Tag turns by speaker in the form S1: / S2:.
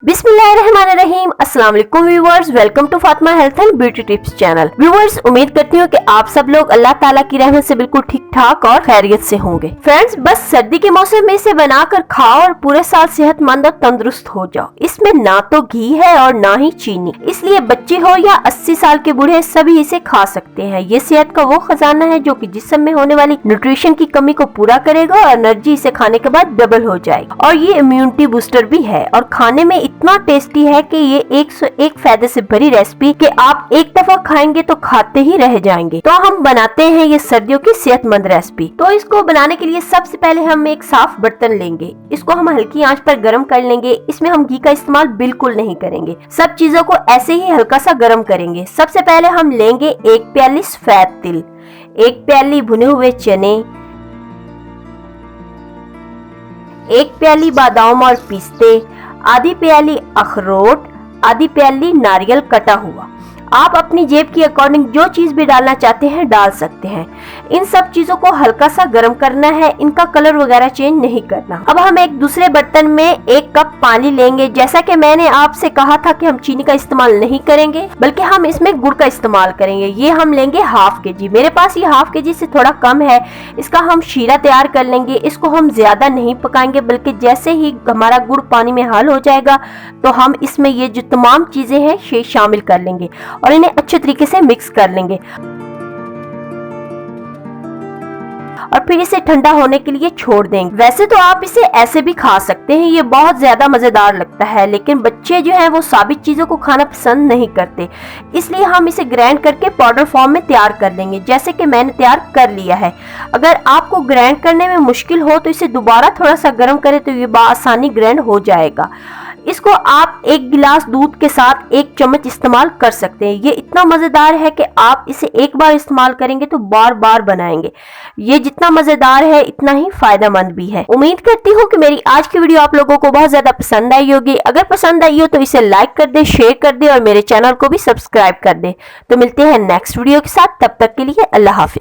S1: बिस्मिल्लाहिर्रहमानिर्रहीम। अस्सलाम वालेकुम viewers, welcome to Fatima health and beauty tips channel. Viewers, उम्मीद करती हूँ कि आप सब लोग अल्लाह ताला की रहमत से बिल्कुल ठीक ठाक और खैरियत से होंगे। फ्रेंड्स, बस सर्दी के मौसम में इसे बनाकर खाओ और पूरे साल सेहतमंद और तंदुरुस्त हो जाओ। इसमें ना तो घी है और ना ही चीनी, इसलिए बच्चे हो या 80 साल के बूढ़े सभी इसे खा सकते हैं। ये सेहत का वो खजाना है जो कि जिस्म में होने वाली न्यूट्रिशन की कमी को पूरा करेगा और एनर्जी इसे खाने के बाद डबल हो जाएगी। और ये इम्यूनिटी बूस्टर भी है और खाने में इतना टेस्टी है कि ये 101 फायदे से भरी रेसिपी कि आप एक दफा खाएंगे तो खाते ही रह जाएंगे। तो हम बनाते हैं ये सर्दियों की सेहतमंद रेसिपी। तो इसको बनाने के लिए सबसे पहले हम एक साफ बर्तन लेंगे। इसको हम हल्की आंच पर गर्म कर लेंगे। इसमें हम घी का इस्तेमाल बिल्कुल नहीं करेंगे। सब चीजों को ऐसे ही हल्का सा गर्म करेंगे। सबसे पहले हम लेंगे 1 प्याली सफेद तिल, 1 प्याली भुने हुए चने, 1 प्याली बादाम और पिस्ते, आधी प्याली अखरोट, आधी प्याली नारियल कटा हुआ। आप अपनी जेब की अकॉर्डिंग जो चीज भी डालना चाहते हैं डाल सकते हैं। इन सब चीजों को हल्का सा गर्म करना है, इनका कलर वगैरह चेंज नहीं करना। अब हम एक दूसरे बर्तन में 1 कप पानी लेंगे। जैसा कि मैंने आपसे कहा था कि हम चीनी का इस्तेमाल नहीं करेंगे बल्कि हम इसमें गुड़ का इस्तेमाल करेंगे। ये हम लेंगे हाफ केजी। मेरे पास ये हाफ केजी से थोड़ा कम है। इसका हम शीरा तैयार कर लेंगे। इसको हम ज्यादा नहीं पकाएंगे बल्कि जैसे ही हमारा गुड़ पानी में हल हो जाएगा तो हम इसमें ये जो तमाम चीजें हैं ये शामिल कर लेंगे और इन्हें अच्छे तरीके से मिक्स कर लेंगे और फिर इसे ठंडा होने के लिए छोड़ देंगे। वैसे तो आप इसे ऐसे भी खा सकते हैं, ये बहुत ज्यादा मजेदार लगता है, लेकिन बच्चे जो हैं वो साबित चीजों को खाना पसंद नहीं करते, इसलिए हम इसे ग्राइंड करके पाउडर फॉर्म में तैयार कर लेंगे, जैसे कि मैंने तैयार कर लिया है। अगर आपको ग्राइंड करने में मुश्किल हो तो इसे दोबारा थोड़ा सा गर्म करें तो ये बआसानी ग्राइंड हो जाएगा। इसको आप 1 गिलास दूध के साथ 1 चम्मच इस्तेमाल कर सकते हैं। ये इतना मजेदार है कि आप इसे एक बार इस्तेमाल करेंगे तो बार बार बनाएंगे। ये जितना मजेदार है इतना ही फायदेमंद भी है। उम्मीद करती हूँ कि मेरी आज की वीडियो आप लोगों को बहुत ज्यादा पसंद आई होगी। अगर पसंद आई हो तो इसे लाइक कर दे, शेयर कर दे और मेरे चैनल को भी सब्सक्राइब कर दे। तो मिलते हैं नेक्स्ट वीडियो के साथ, तब तक के लिए अल्लाह हाफिज।